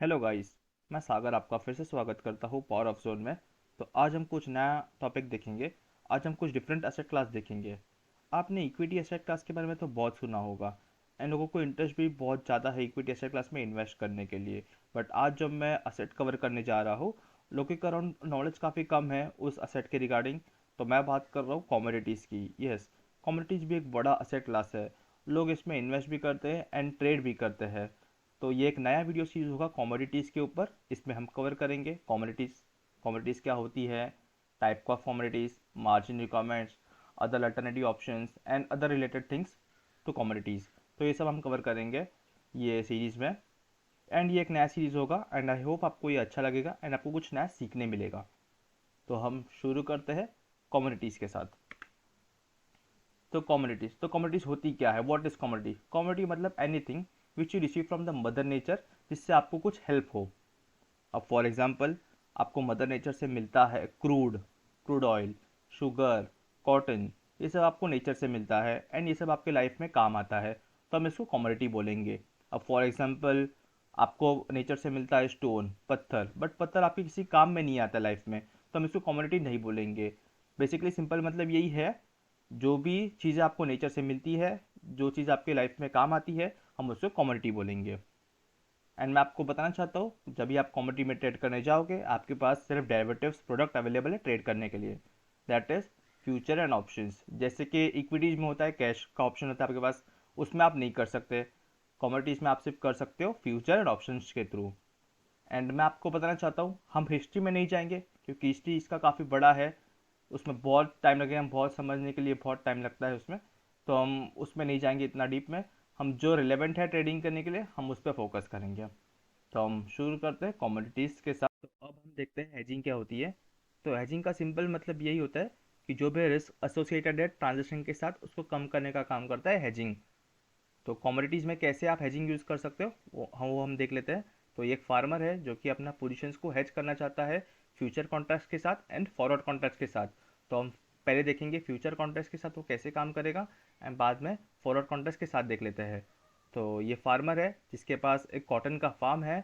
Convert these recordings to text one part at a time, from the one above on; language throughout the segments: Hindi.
Hello guys. मैं सागर आपका फिर से स्वागत करता हूँ पावर ऑफ जोन में। तो आज हम कुछ नया टॉपिक देखेंगे। आज हम कुछ डिफरेंट एसेट क्लास देखेंगे। आपने इक्विटी एसेट क्लास के बारे में तो बहुत सुना होगा एंड लोगों को इंटरेस्ट भी बहुत ज़्यादा है इक्विटी एसेट क्लास में इन्वेस्ट करने के लिए। बट आज जब मैं असेट कवर करने जा रहा हूँ, लोगों के अराउंड नॉलेज काफ़ी कम है उस असेट के रिगार्डिंग। तो मैं बात कर रहा हूँ कमोडिटीज़ की। यस, कमोडिटीज़ भी एक बड़ा असेट क्लास है। लोग इसमें इन्वेस्ट भी करते हैं एंड ट्रेड भी करते हैं। तो ये एक नया वीडियो सीरीज होगा कमोडिटीज़ के ऊपर। इसमें हम कवर करेंगे कमोडिटीज़, कमोडिटीज़ क्या होती है, type of commodities, margin requirements, other alternative options and other related things to commodities. तो ये सब हम कवर करेंगे ये सीरीज़ में। एंड ये एक नया सीरीज़ होगा एंड आई होप आपको ये अच्छा लगेगा एंड आपको कुछ नया सीखने मिलेगा। तो हम शुरू करते हैं कमोडिटीज़ के साथ। तो कमोडिटीज़ होती क्या है, व्हाट इज़ कमोडिटी? कमोडिटी मतलब anything which you receive from the mother nature, जिससे आपको कुछ हेल्प हो। अब फॉर एग्जांपल, आपको मदर नेचर से मिलता है crude, crude oil, sugar, cotton. ये सब आपको नेचर से मिलता है एंड ये सब आपके लाइफ में काम आता है, तो हम इसको कमोडिटी बोलेंगे। अब फॉर एग्जांपल, आपको नेचर से मिलता है स्टोन, पत्थर, बट पत्थर आपके किसी काम में नहीं आता लाइफ में, तो हम इसको कमोडिटी नहीं बोलेंगे। बेसिकली सिंपल मतलब यही है, जो भी चीज़ें आपको नेचर से मिलती है, जो चीज़ आपके लाइफ में काम आती है, हम उसको कमोडिटी बोलेंगे। एंड मैं आपको बताना चाहता हूँ, जब भी आप कमोडिटी में ट्रेड करने जाओगे, आपके पास सिर्फ डेरिवेटिव्स प्रोडक्ट अवेलेबल है ट्रेड करने के लिए। That is future and options. जैसे कि इक्विटीज में होता है कैश का ऑप्शन होता है आपके पास, उसमें आप नहीं कर सकते। कमोडिटीज में आप सिर्फ कर सकते हो फ्यूचर एंड ऑप्शंस के थ्रू। एंड मैं आपको बताना चाहता हूँ, हम हिस्ट्री में नहीं जाएंगे क्योंकि हिस्ट्री इसका काफ़ी बड़ा है, उसमें बहुत टाइम लगेगा, हम बहुत समझने के लिए बहुत टाइम लगता है उसमें। तो हम उसमें नहीं जाएंगे इतना डीप में। हम जो रिलेवेंट है ट्रेडिंग करने के लिए, हम उस पर फोकस करेंगे। तो हम शुरू करते हैं कमोडिटीज़ के साथ। तो अब हम देखते हैं हेजिंग क्या होती है। तो हेजिंग का सिंपल मतलब यही होता है कि जो भी रिस्क एसोसिएटेड है ट्रांजेक्शन के साथ, उसको कम करने का काम करता है हेजिंग। तो कमोडिटीज़ में कैसे आप हेजिंग यूज़ कर सकते हो, वो हम देख लेते हैं। तो ये एक फार्मर है जो कि अपना पोजीशंस को हेज करना चाहता है फ्यूचर कॉन्ट्रैक्ट्स के साथ एंड फॉरवर्ड कॉन्ट्रैक्ट्स के साथ। तो हम पहले देखेंगे फ्यूचर कॉन्ट्रैक्ट्स के साथ वो कैसे काम करेगा एंड बाद में फॉरवर्ड कॉन्ट्रैक्ट्स के साथ देख लेते हैं। तो ये फार्मर है जिसके पास एक कॉटन का फार्म है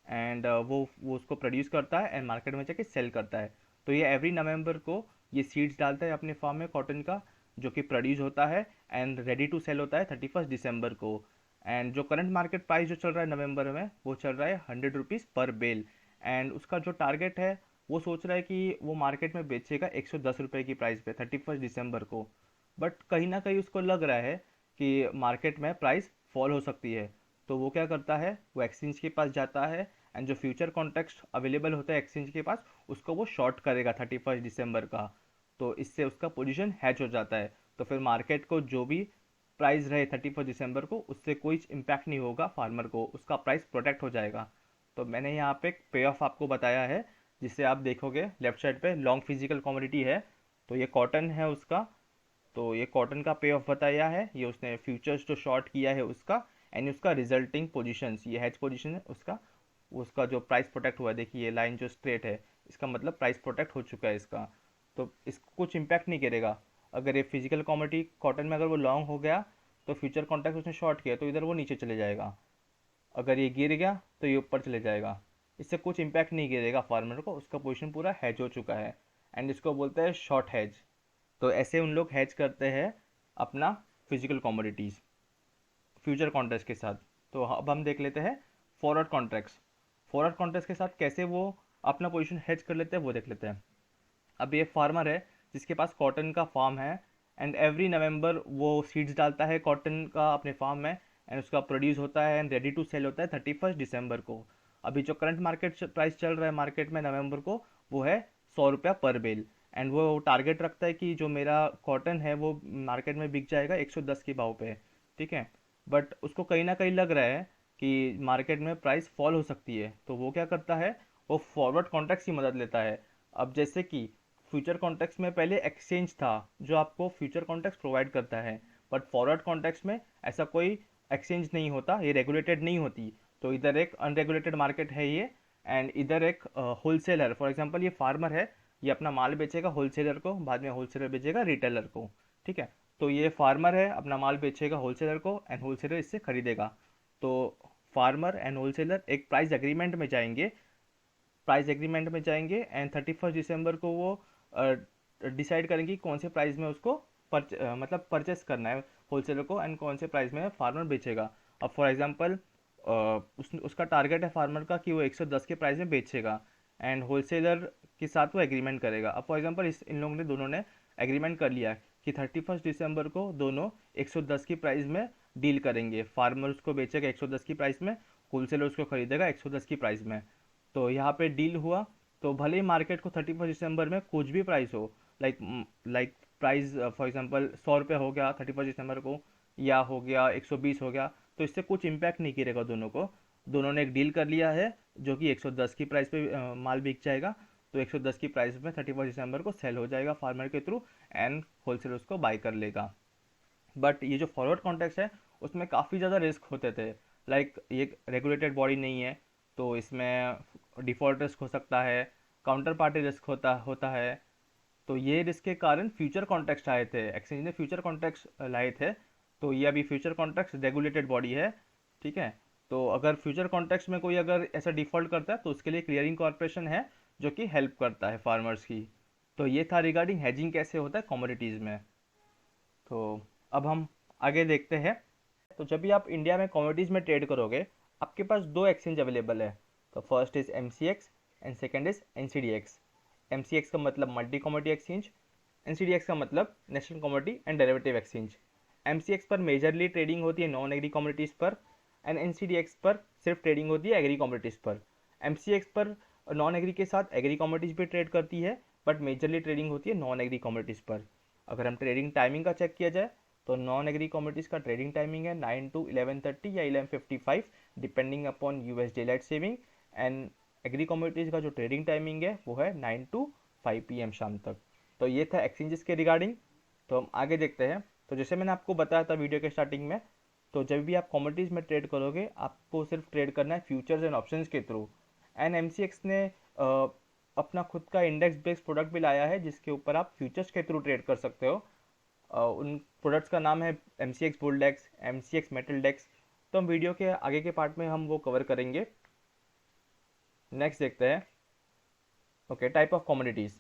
एंड वो उसको प्रोड्यूस करता है एंड मार्केट में जाके सेल करता है। तो ये एवरी नवंबर को ये सीड्स डालता है अपने फार्म में कॉटन का, जो कि प्रोड्यूस होता है एंड रेडी टू सेल होता है 31 दिसंबर को। एंड जो करंट मार्केट प्राइस जो चल रहा है नवंबर में, वो चल रहा है 100 रुपीज़ पर बेल। एंड उसका जो टारगेट है, वो सोच रहा है कि वो मार्केट में बेचेगा 110 रुपये की प्राइस पे 31 दिसंबर को। बट कहीं ना कहीं उसको लग रहा है कि मार्केट में प्राइस फॉल हो सकती है। तो वो क्या करता है, वो एक्सचेंज के पास जाता है एंड जो फ्यूचर कॉन्ट्रैक्ट अवेलेबल होता है एक्सचेंज के पास, उसको वो शॉर्ट करेगा 31 दिसंबर का। तो इससे उसका पोजीशन हैच हो जाता है। तो फिर मार्केट को जो भी प्राइस रहे 31 दिसंबर को, उससे कोई इम्पैक्ट नहीं होगा फार्मर को, उसका प्राइस प्रोटेक्ट हो जाएगा। तो मैंने यहाँ पे एक पे ऑफ आपको बताया है, जिससे आप देखोगे लेफ्ट साइड पे लॉन्ग फिजिकल कमोडिटी है। तो ये कॉटन है उसका। तो ये कॉटन का पे ऑफ बताया है, ये उसने फ्यूचर्स जो शॉर्ट किया है उसका एंड उसका रिजल्टिंग पोजीशंस, ये हेज पोजीशन है उसका। उसका जो प्राइस प्रोटेक्ट हुआ है, देखिए ये लाइन जो स्ट्रेट है, इसका मतलब प्राइस प्रोटेक्ट हो चुका है इसका। तो इसको कुछ इम्पैक्ट नहीं करेगा। अगर ये फिजिकल कमोडिटी कॉटन में अगर वो लॉन्ग हो गया, तो फ्यूचर कॉन्ट्रैक्ट उसने शॉर्ट किया, तो इधर वो नीचे चले जाएगा। अगर ये गिर गया तो ये ऊपर चले जाएगा। इससे कुछ इम्पैक्ट नहीं गिरेगा फार्मर को, उसका पोजीशन पूरा हैज हो चुका है। एंड इसको बोलते हैं शॉर्ट हैज। तो ऐसे उन लोग हैज करते हैं अपना फिजिकल कमोडिटीज़ फ्यूचर कॉन्ट्रैक्ट्स के साथ। तो अब हम देख लेते हैं फॉरवर्ड कॉन्ट्रैक्ट्स। फॉरवर्ड कॉन्ट्रैक्ट्स के साथ कैसे वो अपना पोजीशन हेज कर लेते हैं, वो देख लेते हैं। अब ये फार्मर है जिसके पास कॉटन का फार्म है एंड एवरी नवंबर वो सीड्स डालता है कॉटन का अपने फार्म में एंड उसका प्रोड्यूस होता है एंड रेडी टू सेल होता है 31 दिसंबर को। अभी जो करंट मार्केट प्राइस चल रहा है मार्केट में नवंबर को, वो है 100 रुपया पर बेल। एंड वो टारगेट रखता है कि जो मेरा कॉटन है वो मार्केट में बिक जाएगा 110 के भाव पे। ठीक है। बट उसको कहीं ना कहीं लग रहा है कि मार्केट में प्राइस फॉल हो सकती है, तो वो क्या करता है, वो फॉरवर्ड कॉन्ट्रैक्ट्स की मदद लेता है। अब जैसे कि फ्यूचर कॉन्ट्रैक्ट्स में पहले एक्सचेंज था जो आपको फ्यूचर कॉन्ट्रैक्ट्स प्रोवाइड करता है, बट फॉरवर्ड कॉन्ट्रैक्ट्स में ऐसा कोई एक्सचेंज नहीं होता, ये रेगुलेटेड नहीं होती। तो इधर एक अनरेगुलेटेड मार्केट है ये एंड इधर एक होलसेलर, फॉर एग्जांपल ये फार्मर है, ये अपना माल बेचेगा होलसेलर को, बाद में होलसेलर बेचेगा रिटेलर को। ठीक है। तो ये फार्मर है, अपना माल बेचेगा होलसेलर को एंड होलसेलर इससे खरीदेगा। तो फार्मर एंड होलसेलर एक प्राइस एग्रीमेंट में जाएंगे एंड 31 दिसंबर को वो डिसाइड करेंगे कि कौन से प्राइस में उसको मतलब परचेस करना है होलसेलर को एंड कौन से प्राइस में फार्मर बेचेगा। अब फॉर एग्जांपल उसका टारगेट है फार्मर का कि वो 110 के प्राइस में बेचेगा एंड होलसेलर के साथ वो एग्रीमेंट करेगा। अब फॉर एग्जांपल इन लोगों ने दोनों ने एग्रीमेंट कर लिया कि 31 दिसंबर को दोनों 110 की प्राइस में डील करेंगे, फार्मर उसको बेचेगा 110 की प्राइस में, होलसेलर उसको खरीदेगा 110 की प्राइस में। तो यहाँ पे डील हुआ। तो भले ही मार्केट को 31 दिसंबर में कुछ भी प्राइस हो, like like price for example 100 रुपये हो गया 31 दिसंबर को, या हो गया 120 हो गया, तो इससे कुछ इम्पैक्ट नहीं गिरेगा दोनों को। दोनों ने एक डील कर लिया है जो कि 110 की प्राइस पे माल बिक जाएगा। तो 110 की प्राइस में 31 दिसंबर को सेल हो जाएगा फार्मर के थ्रू एंड होलसेलर उसको बाय कर लेगा। बट ये जो फॉरवर्ड कॉन्ट्रैक्ट्स है उसमें काफ़ी ज़्यादा रिस्क होते थे। लाइक ये रेगुलेटेड बॉडी नहीं है, तो इसमें डिफ़ॉल्ट रिस्क हो सकता है, काउंटर पार्टी रिस्क होता होता है। तो ये रिस्क के कारण फ्यूचर कॉन्ट्रैक्ट्स आए थे, एक्सचेंज ने फ्यूचर कॉन्ट्रैक्ट्स लाए थे। तो ये अभी फ्यूचर कॉन्ट्रैक्ट्स रेगुलेटेड बॉडी है, ठीक है। तो अगर फ्यूचर कॉन्ट्रैक्ट्स में कोई अगर ऐसा डिफ़ॉल्ट करता है तो उसके लिए क्लियरिंग कॉर्पोरेशन है जो कि हेल्प करता है फार्मर्स की। तो ये था रिगार्डिंग हेजिंग कैसे होता है कमोडिटीज़ में। तो अब हम आगे देखते हैं। तो जब भी आप इंडिया में कमोडिटीज़ में ट्रेड करोगे, आपके पास दो एक्सचेंज अवेलेबल है। तो first is MCX and second is NCDX। MCX का मतलब मल्टी कमोडिटी एक्सचेंज, NCDX का मतलब national commodity and derivative exchange. MCX पर मेजरली ट्रेडिंग होती है नॉन एग्री कमोडिटीज़ पर एंड NCDX पर सिर्फ ट्रेडिंग होती है एग्री कमोडिटीज़ पर। MCX पर नॉन एग्री के साथ एग्री कमोडिटीज़ भी ट्रेड करती है, बट मेजरली ट्रेडिंग होती है नॉन एग्री कमोडिटीज़ पर। अगर हम ट्रेडिंग टाइमिंग का चेक किया जाए तो नॉन एग्री कमोडिटीज़ का ट्रेडिंग टाइमिंग है 9 to 11:30 या 11:55 depending upon US daylight saving. And agri commodities का जो ट्रेडिंग टाइमिंग है वो है 9 to 5 PM शाम तक। तो ये था एक्सचेंजेस के रिगार्डिंग। तो हम आगे देखते हैं। तो जैसे मैंने आपको बताया था वीडियो के स्टार्टिंग में, तो जब भी आप कमोडिटीज़ में ट्रेड करोगे आपको सिर्फ ट्रेड करना है फ्यूचर्स एंड ऑप्शंस के थ्रू। एंड MCX ने अपना खुद का इंडेक्स बेस्ड प्रोडक्ट भी लाया है जिसके ऊपर आप फ्यूचर्स के थ्रू ट्रेड कर सकते हो। उन प्रोडक्ट्स का नाम है MCX बुल डेक्स, MCX मेटल डेक्स। तो हम वीडियो के आगे के पार्ट में हम वो कवर करेंगे। नेक्स्ट देखते हैं। Okay, type of commodities.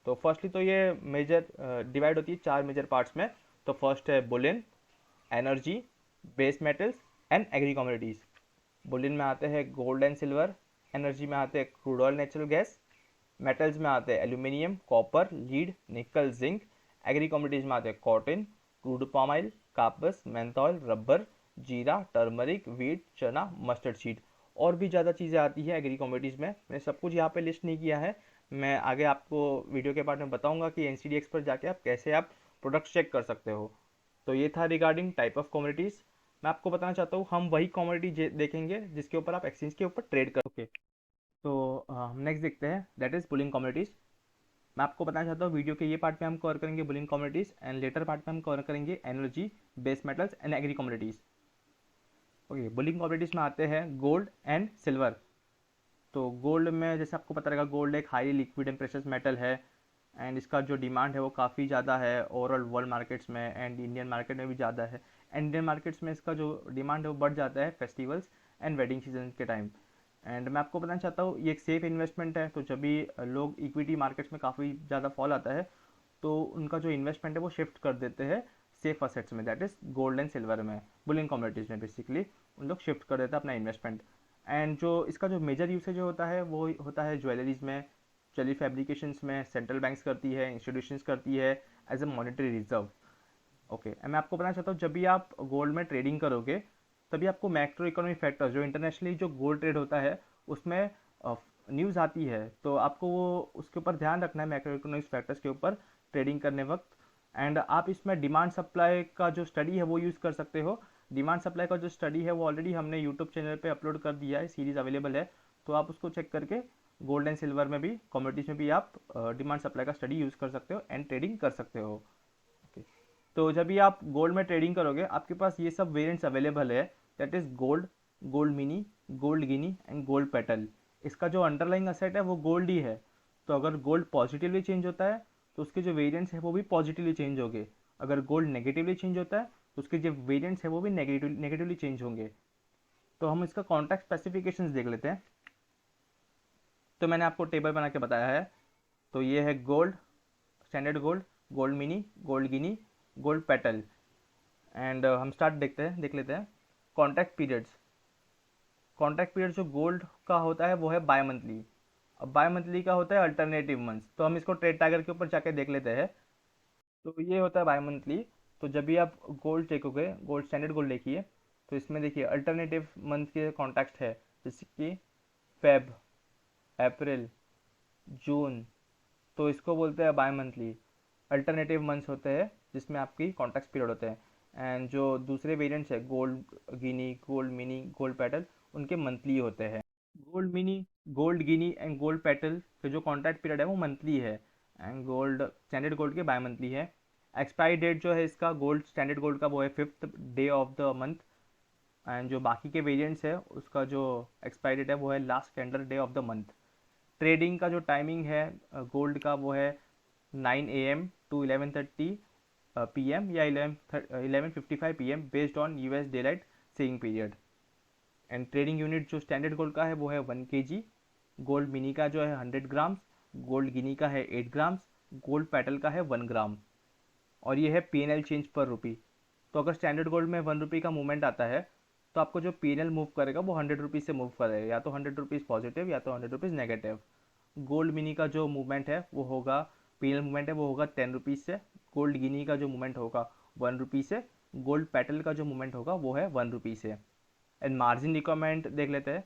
तो फर्स्टली तो ये मेजर डिवाइड होती है 4 मेजर पार्ट्स में। तो फर्स्ट है bullion, energy, base metals and agri commodities. Bullion में आते हैं गोल्ड एंड सिल्वर, एनर्जी में आते हैं crude oil natural gas, metals में आते हैं aluminium, copper, lead, nickel, zinc. Agri commodities में आते हैं कॉटन, क्रूड पाम ऑयल, कापस, मेंथॉल, रबर, जीरा, टर्मरिक, वीट, चना, मस्टर्ड सीड। और भी ज़्यादा चीज़ें आती है एग्री कमोडिटीज़ में, मैंने सब कुछ यहाँ पे लिस्ट नहीं किया है। मैं आगे आपको वीडियो के पार्ट में बताऊंगा कि NCDX पर जाके आप कैसे आप प्रोडक्ट्स चेक कर सकते हो। तो ये था रिगार्डिंग टाइप ऑफ कमोडिटीज़। मैं आपको बताना चाहता हूँ हम वही कमोडिटी देखेंगे जिसके ऊपर आप एक्सचेंज के ऊपर ट्रेड कर ओके। तो हम नेक्स्ट देखते हैं, दैट इज़ बुलिंग कमोडिटीज़। मैं आपको बताना चाहता हूँ वीडियो के ये पार्ट में हम कवर करेंगे bullion commodities and later part में हम कवर करेंगे energy, base metals and agri commodities. Okay, bullion commodities में आते हैं गोल्ड एंड सिल्वर। तो गोल्ड में जैसे आपको पता रहेगा गोल्ड एक highly liquid and precious metal है एंड इसका जो डिमांड है वो काफ़ी ज़्यादा है ओवरऑल वर्ल्ड मार्केट्स में एंड इंडियन मार्केट में भी ज़्यादा है। इंडियन मार्केट्स में इसका जो डिमांड है वो बढ़ जाता है फेस्टिवल्स एंड वेडिंग सीजन के टाइम। एंड मैं आपको बताना चाहता हूँ ये एक सेफ इन्वेस्टमेंट है। तो जब भी लोग इक्विटी मार्केट्स में काफ़ी ज़्यादा फॉल आता है तो उनका जो इन्वेस्टमेंट है वो शिफ्ट कर देते हैं सेफ असेट्स में, that is gold and silver में, बुलियन कमोडिटीज़ में बेसिकली उन लोग शिफ्ट कर देते हैं अपना इन्वेस्टमेंट। एंड जो इसका जो मेजर यूसेज होता है वो होता है ज्वेलरीज में, ज्वेलरी फैब्रिकेशंस में, सेंट्रल बैंक्स करती है, इंस्टीट्यूशंस करती है as a monetary reserve. Okay, मैं आपको बताना चाहता हूँ जब भी आप गोल्ड में ट्रेडिंग करोगे तभी आपको मैक्रो इकोनॉमिक फैक्टर्स जो इंटरनेशनली जो गोल्ड ट्रेड होता है उसमें न्यूज़ आती है तो आपको वो उसके ऊपर ध्यान रखना है मैक्रो इकोनॉमिक फैक्टर्स के ऊपर ट्रेडिंग करने वक्त। एंड आप इसमें डिमांड सप्लाई का जो स्टडी है वो यूज़ कर सकते हो। डिमांड सप्लाई का जो स्टडी है वो ऑलरेडी हमने यूट्यूब चैनल पे अपलोड कर दिया है, सीरीज़ अवेलेबल है। तो आप उसको चेक करके गोल्ड एंड सिल्वर में भी कमोडिटीज में भी आप डिमांड सप्लाई का स्टडी यूज़ कर सकते हो एंड ट्रेडिंग कर सकते हो। ओके, तो जब भी आप गोल्ड में ट्रेडिंग करोगे आपके पास ये सब वेरिएंट्स अवेलेबल है, that is gold, gold mini, gold Guinea and gold petal. इसका जो अंडरलाइंग असेट है वो गोल्ड ही है। तो अगर गोल्ड पॉजिटिवली चेंज होता है तो उसके जो वेरिएंट्स है वो भी पॉजिटिवली चेंज होंगे। अगर गोल्ड नेगेटिवली चेंज होता है तो उसके जो वेरिएंट्स है वो भी नेगेटिवली चेंज होंगे। तो हम इसका कॉन्ट्रैक्ट स्पेसिफिकेशंस देख लेते हैं। तो मैंने आपको टेबल बना के बताया है। तो ये है gold, standard gold, gold mini, gold Guinea, gold petal. And हम स्टार्ट देख लेते हैं कॉन्ट्रैक्ट पीरियड्स। कॉन्ट्रैक्ट पीरियड जो गोल्ड का होता है वो है बाय मंथली। अब बाय मंथली का होता है अल्टरनेटिव मंथ्स। तो हम इसको ट्रेड टाइगर के ऊपर जाके देख लेते हैं। तो ये होता है बाय मंथली। तो जब भी आप गोल्ड देखोगे, गोल्ड स्टैंडर्ड गोल्ड देखिए, तो इसमें देखिए अल्टरनेटिव मंथ के कॉन्ट्रैक्ट है, जैसे कि फेब, अप्रैल, जून। तो इसको बोलते हैं बाय मंथली। अल्टरनेटिव मंथ्स होते हैं जिसमें आपकी कॉन्ट्रैक्ट पीरियड होते हैं। एंड जो दूसरे वेरिएंट्स है गोल्ड गिनी, गोल्ड मिनी, गोल्ड पेटल, उनके मंथली होते हैं। Gold mini, gold Guinea and gold petal के जो कॉन्ट्रैक्ट पीरियड है वो मंथली है, एंड गोल्ड स्टैंडर्ड गोल्ड के बाय मंथली है। एक्सपायरी डेट जो है इसका गोल्ड स्टैंडर्ड गोल्ड का वो है 5th day of the month. And जो बाकी के वेरिएंट्स है उसका जो एक्सपायरी डेट है वो है last calendar day of the month. Trading का जो टाइमिंग है गोल्ड का वो है 9 AM टू 11:30 PM या 11:55 PM based on US daylight saving period. And trading unit जो स्टैंडर्ड गोल्ड का है वो है 1 kg, गोल्ड मिनी का जो है 100 ग्राम्स, गोल्ड गिनी का है 8 ग्राम्स, गोल्ड पेटल का है 1 ग्राम। और ये है PNL चेंज पर रुपी। तो अगर स्टैंडर्ड गोल्ड में 1 रुपी का मूवमेंट आता है तो आपको जो PNL मूव करेगा वो 100 रुपीज़ से मूव करेगा, या तो 100 रुपीज़ पॉजिटिव या तो 100 रुपीज़ नेगेटिव। गोल्ड मिनी का जो मूवमेंट है वो होगा, PNL मूवमेंट है वो होगा 10 रुपीज़ से। गोल्ड गिनी का जो मूवमेंट होगा 1 रुपी से। गोल्ड पेटल का जो मूवमेंट होगा वो है 1 रुपी से। एंड मार्जिन रिक्वायरमेंट देख लेते हैं।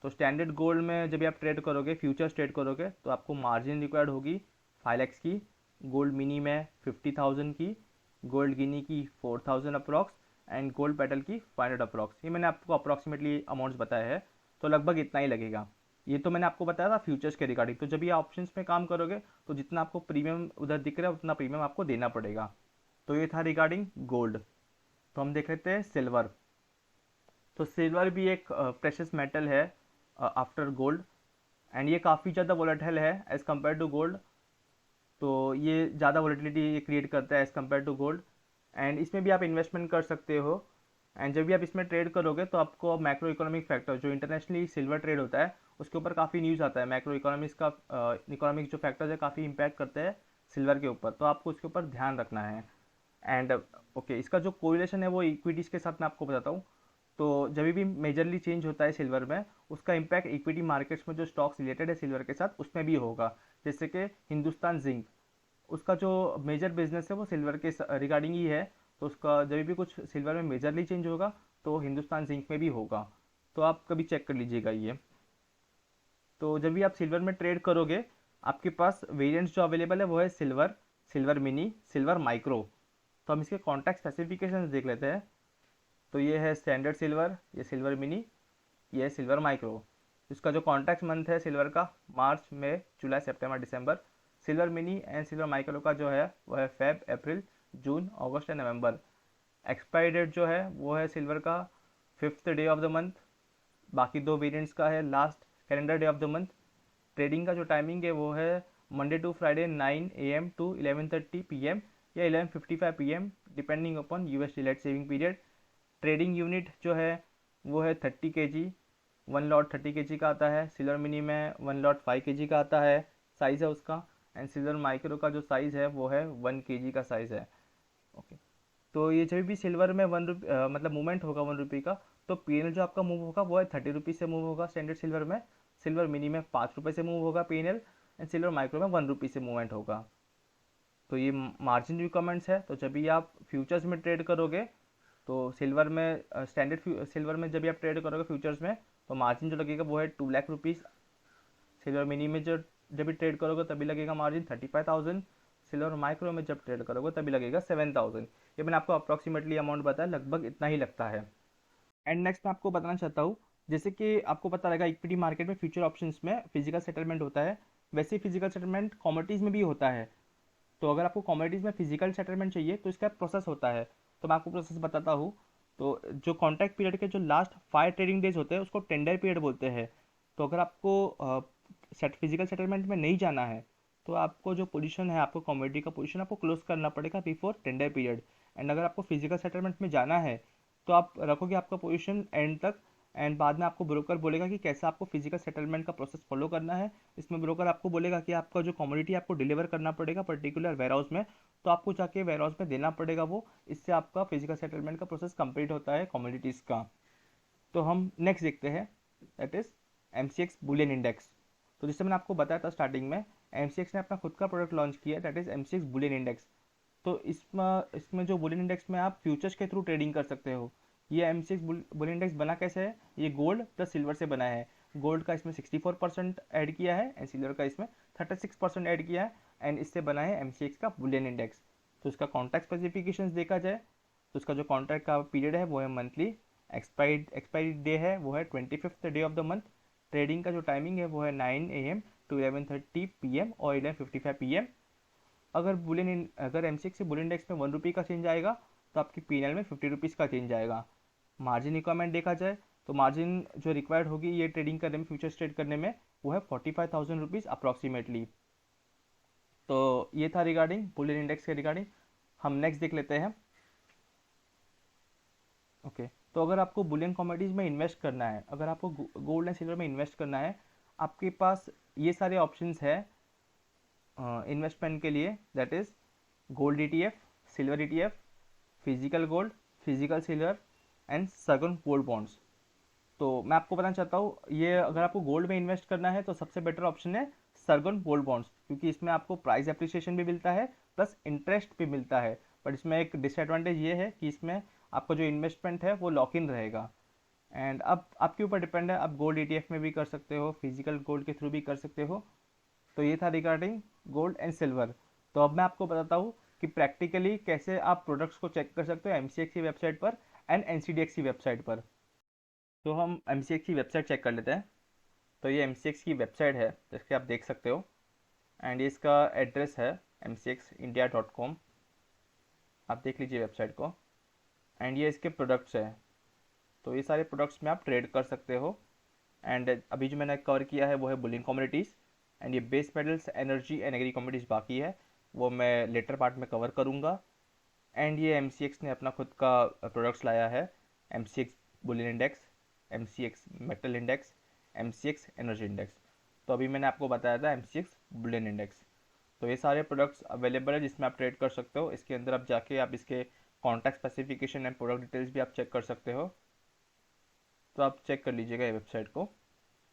तो स्टैंडर्ड गोल्ड में जब भी आप ट्रेड करोगे, फ्यूचर्स ट्रेड करोगे, तो आपको मार्जिन रिक्वायर्ड होगी 5 lakhs की, गोल्ड मिनी में 50,000 की, गोल्ड गिनी की 4,000 अप्रॉक्स, एंड गोल्ड पेटल की 500 अप्रॉक्स। ये मैंने आपको अप्रॉक्सीमेटली अमाउंट्स बताया है, तो लगभग इतना ही लगेगा। ये तो मैंने आपको बताया था फ्यूचर्स के रिगार्डिंग। तो जब ये ऑप्शंस में काम करोगे तो जितना आपको प्रीमियम उधर दिख रहा है उतना प्रीमियम आपको देना पड़ेगा। तो ये था रिगार्डिंग गोल्ड। तो हम देख लेते हैं सिल्वर। तो सिल्वर भी एक प्रेशियस मेटल है आफ्टर गोल्ड, एंड ये काफ़ी ज़्यादा वोलेटाइल है एज़ कम्पेयर टू गोल्ड। तो ये ज़्यादा वोलेटिलिटी क्रिएट करता है as compared to gold. And इसमें भी आप इन्वेस्टमेंट कर सकते हो। एंड जब भी आप इसमें ट्रेड करोगे तो आपको मैक्रो इकोनॉमिक फैक्टर, जो इंटरनेशनली सिल्वर ट्रेड होता है उसके ऊपर काफ़ी न्यूज़ आता है। मैक्रो इकोनॉमिक्स का इकोनॉमिक जो फैक्टर्स है काफ़ी इंपैक्ट करते हैं सिल्वर के ऊपर, तो आपको उसके ऊपर ध्यान रखना है। एंड ओके, इसका जो कोरिलेशन है वो इक्विटीज़ के साथ मैं आपको बताता हूँ। तो जब भी मेजरली चेंज होता है सिल्वर में, उसका इम्पैक्ट इक्विटी मार्केट्स में जो स्टॉक्स रिलेटेड है सिल्वर के साथ उसमें भी होगा। जैसे कि हिंदुस्तान जिंक, उसका जो मेजर बिजनेस है वो सिल्वर के रिगार्डिंग ही है। तो उसका जब भी कुछ सिल्वर में मेजरली चेंज होगा तो हिंदुस्तान जिंक में भी होगा। तो आप कभी चेक कर लीजिएगा ये। तो जब भी आप सिल्वर में ट्रेड करोगे, आपके पास वेरिएंट्स जो अवेलेबल है वो है silver, silver mini, silver micro. तो हम इसके कॉन्टैक्ट स्पेसिफिकेशंस देख लेते हैं। तो ये है स्टैंडर्ड सिल्वर, ये सिल्वर मिनी, ये है सिल्वर माइक्रो। इसका जो कॉन्टैक्ट मंथ है सिल्वर का मार्च, मई, जुलाई, सितंबर, दिसंबर। Silver mini and silver micro का जो है वो है फेब, अप्रैल, जून, अगस्त एंड नवंबर। एक्सपायरी डेट जो है वो है सिल्वर का 5th day of the month. बाकी दो वेरिएंट्स का है last calendar day of the month. Trading का जो टाइमिंग है वो है Monday to Friday 9 AM to 11:30 PM या 11:55 PM depending upon US daylight saving period. Trading unit जो है वो है 30 kg, 1 लॉट 30 kg का आता है। सिल्वर मिनी में 1 लॉट 5 kg का आता है, साइज़ है उसका। एंड सिल्वर माइक्रो का जो साइज़ है वो है 1 kg का साइज़ है। ओके। तो ये जब भी सिल्वर में मतलब मूवमेंट होगा 1 रुपी का, तो PNL जो आपका मूव होगा वो है 30 रुपीज़ से मूव होगा स्टैंडर्ड सिल्वर में। सिल्वर मिनी में 5 रुपये से मूव होगा PNL। एंड सिल्वर माइक्रो में 1 रुपी से मूवमेंट होगा। तो ये मार्जिन रिक्वायरमेंट्स है। तो जब भी आप फ्यूचर्स में ट्रेड करोगे तो सिल्वर में स्टैंडर्ड सिल्वर में जब भी आप ट्रेड करोगे फ्यूचर्स में, तो मार्जिन जो लगेगा वो है 2 लाख रुपीज़। सिल्वर मिनी में जब भी ट्रेड करोगे तभी लगेगा मार्जिन 35,000। सिल्वर माइक्रो में जब ट्रेड करोगे तभी लगेगा 7,000। ये मैंने आपको अप्रॉक्सीमेटली अमाउंट बताया, लगभग इतना ही लगता है। एंड नेक्स्ट मैं आपको बताना चाहता हूँ, जैसे कि आपको पता रहेगा इक्विटी मार्केट में फ्यूचर ऑप्शंस में फिजिकल सेटलमेंट होता है, वैसे ही फिजिकल सेटलमेंट कमोडिटीज़ में भी होता है। तो अगर आपको कमोडिटीज़ में फिजिकल सेटलमेंट चाहिए तो इसका प्रोसेस होता है। तो मैं आपको प्रोसेस बताता हूँ। तो जो कॉन्ट्रैक्ट पीरियड के जो लास्ट 5 ट्रेडिंग डेज होते हैं उसको टेंडर पीरियड बोलते हैं। तो अगर आपको फिजिकल सेटलमेंट में नहीं जाना है तो आपको जो पोजीशन है, आपको कमोडिटी का पोजीशन आपको क्लोज करना पड़ेगा बिफोर टेंडर पीरियड। एंड अगर आपको फिजिकल सेटलमेंट में जाना है तो आप रखोगे आपका पोजीशन एंड तक। एंड बाद में आपको ब्रोकर बोलेगा कि कैसे आपको फिजिकल सेटलमेंट का प्रोसेस फॉलो करना है। इसमें ब्रोकर आपको बोलेगा कि आपका जो कमोडिटी आपको डिलीवर करना पड़ेगा पर्टिकुलर वेयर हाउस में, तो आपको जाके वेयर हाउस में देना पड़ेगा वो। इससे आपका फिजिकल सेटलमेंट का प्रोसेस कंप्लीट होता है कमोडिटीज़ का। तो हम नेक्स्ट देखते हैं, that is MCX Boolean index. तो जैसे मैंने आपको बताया था स्टार्टिंग में, MCX ने अपना खुद का प्रोडक्ट लॉन्च किया, that is MCX Boolean index. तो इसमें जो बुलियन इंडेक्स में आप फ्यूचर्स के थ्रू ट्रेडिंग कर सकते हो। ये MCX बुलियन इंडेक्स बना कैसे है, ये गोल्ड प्लस सिल्वर से बना है। गोल्ड का इसमें 64% ऐड किया है एंड सिल्वर का इसमें 36% ऐड किया है, एंड इससे बना है MCX का बुलियन इंडेक्स। तो इसका कॉन्ट्रैक्ट स्पेसिफिकेशंस देखा जाए तो इसका जो कॉन्ट्रैक्ट का पीरियड है वो है मंथली, एक्सपायरी डे है वो है 25th day of the month, trading का जो टाइमिंग है वो है 9 AM to 11:30 PM और 11:55 PM। अगर MCX से बुलियन इंडेक्स में 1 रुपी का चेंज आएगा तो आपकी PNL में 50 रुपीज़ का चेंज आएगा। मार्जिन रिक्वायरमेंट देखा जाए तो मार्जिन जो रिक्वायर्ड होगी ये ट्रेडिंग करने में, फ्यूचर्स ट्रेड करने में, वो है 45,000 रुपीज़ अप्रॉक्सीमेटली। तो ये था रिगार्डिंग बुलियन इंडेक्स के रिगार्डिंग। हम नेक्स्ट देख लेते हैं। ओके तो अगर आपको बुलियन कमोडिटीज़ में इन्वेस्ट करना है, अगर आपको गोल्ड एंड सिल्वर में इन्वेस्ट करना है, आपके पास ये सारे ऑप्शंस है इन्वेस्टमेंट के लिए, that is gold ETF, silver ETF, physical gold, physical silver and सगन गोल्ड बॉन्ड्स। तो मैं आपको बताना चाहता हूँ, ये अगर आपको गोल्ड में इन्वेस्ट करना है तो सबसे बेटर ऑप्शन है सरगन गोल्ड बॉन्ड्स, क्योंकि इसमें आपको प्राइस एप्रिसिएशन भी मिलता है प्लस इंटरेस्ट भी मिलता है। बट इसमें एक डिसएडवांटेज ये है कि इसमें आपका जो इन्वेस्टमेंट है वो लॉक इन रहेगा। एंड अब आपके ऊपर डिपेंड है, आप गोल्ड ETF में भी कर सकते हो, फिजिकल गोल्ड के थ्रू भी कर सकते हो। तो ये था रिगार्डिंग गोल्ड एंड सिल्वर। तो अब मैं आपको बताता हूँ कि प्रैक्टिकली कैसे आप प्रोडक्ट्स को चेक कर सकते हो MCX की वेबसाइट पर एंड NCDX की वेबसाइट पर। तो हम MCX की वेबसाइट चेक कर लेते हैं। तो ये MCX की वेबसाइट है जैसे आप देख सकते हो, एंड इसका एड्रेस है mcxindia.com। आप देख लीजिए वेबसाइट को, एंड ये इसके प्रोडक्ट्स है। तो ये सारे प्रोडक्ट्स में आप ट्रेड कर सकते हो। एंड अभी जो मैंने कवर किया है वो है बुलियन कमोडिटीज़, एंड ये base metals, energy and agri commodities बाकी है, वो मैं लेटर पार्ट में कवर करूँगा। एंड ये MCX ने अपना खुद का प्रोडक्ट्स लाया है, MCX Boolean index, MCX metal index, MCX energy index. तो अभी मैंने आपको बताया था MCX बुलियन इंडेक्स। तो ये सारे प्रोडक्ट्स अवेलेबल है जिसमें आप ट्रेड कर सकते हो। इसके अंदर आप जाके आप इसके contact specification and product details भी आप चेक कर सकते हो। तो आप चेक कर लीजिएगा ये वेबसाइट को।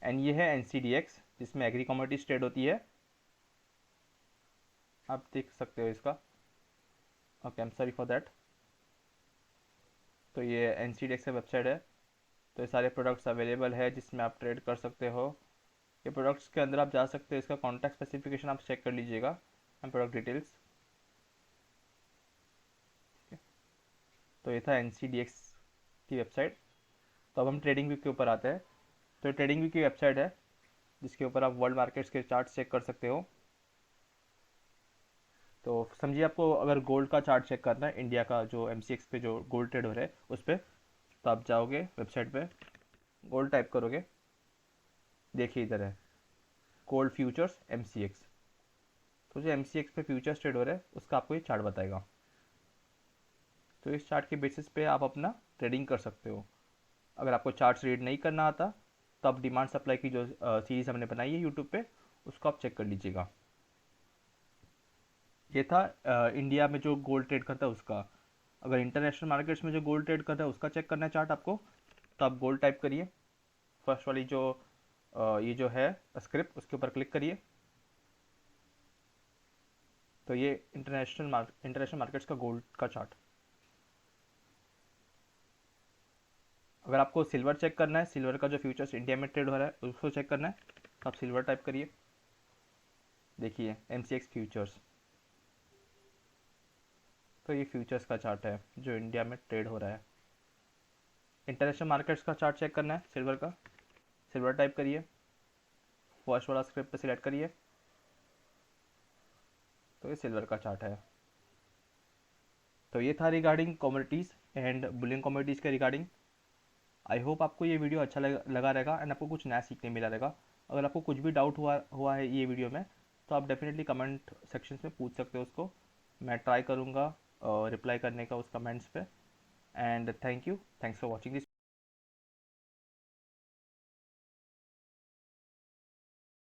एंड ये है NCDX जिसमें एग्री कमोडिटीज ट्रेड होती है, आप देख सकते हो इसका। Okay, I am sorry for that. तो ये NCDX का वेबसाइट है। तो ये सारे प्रोडक्ट्स अवेलेबल है जिसमें आप ट्रेड कर सकते हो। ये प्रोडक्ट्स के अंदर आप जा सकते हो, इसका कॉन्टैक्ट स्पेसिफिकेशन आप चेक कर लीजिएगा एंड प्रोडक्ट डिटेल्स। तो ये था NCDX की वेबसाइट। तो अब हम ट्रेडिंग व्यू के ऊपर आते हैं। तो ट्रेडिंग व्यू की वेबसाइट है जिसके ऊपर आप वर्ल्ड मार्केट्स के चार्ट चेक कर सकते हो। तो समझिए आपको अगर गोल्ड का चार्ट चेक करना है, इंडिया का जो MCX पे जो गोल्ड ट्रेड हो रहा है उस पर, तो आप जाओगे वेबसाइट पे, गोल्ड टाइप करोगे, देखिए इधर है गोल्ड फ्यूचर्स MCX। तो जो MCX पे फ्यूचर्स ट्रेड हो रहा है उसका आपको ये चार्ट बताएगा। तो इस चार्ट के बेसिस पे आप अपना ट्रेडिंग कर सकते हो। अगर आपको चार्ट्स रीड नहीं करना आता तो आप डिमांड सप्लाई की जो सीरीज़ हमने बनाई है यूट्यूब पे, उसको आप चेक कर लीजिएगा। ये था इंडिया में जो गोल्ड ट्रेड करता है उसका। अगर इंटरनेशनल मार्केट्स में जो गोल्ड ट्रेड करता है उसका चेक करना है चार्ट आपको, तो आप गोल्ड टाइप करिए, फर्स्ट वाली जो ये जो है स्क्रिप्ट, उसके ऊपर क्लिक करिए। तो ये इंटरनेशनल मार्केट्स का गोल्ड का चार्ट। अगर आपको सिल्वर चेक करना है, सिल्वर का जो फ्यूचर्स इंडिया में ट्रेड हो रहा है उसको चेक करना है, तो आप सिल्वर टाइप करिए, देखिए MCX फ्यूचर्स। तो ये फ्यूचर्स का चार्ट है जो इंडिया में ट्रेड हो रहा है। इंटरनेशनल मार्केट्स का चार्ट चेक करना है सिल्वर का, सिल्वर टाइप करिए, फर्स्ट वाला स्क्रिप्ट पे सिलेक्ट करिए। तो ये सिल्वर का चार्ट है। तो ये था regarding commodities and Boolean commodities के रिगार्डिंग। आई होप आपको ये वीडियो अच्छा लगा रहेगा एंड आपको कुछ नया सीखने मिला रहेगा। अगर आपको कुछ भी डाउट हुआ है ये वीडियो में, तो आप डेफिनेटली कमेंट सेक्शन में पूछ सकते हो उसको, मैं ट्राई करूँगा रिप्लाई करने का उस कमेंट्स पे। And thanks for watching this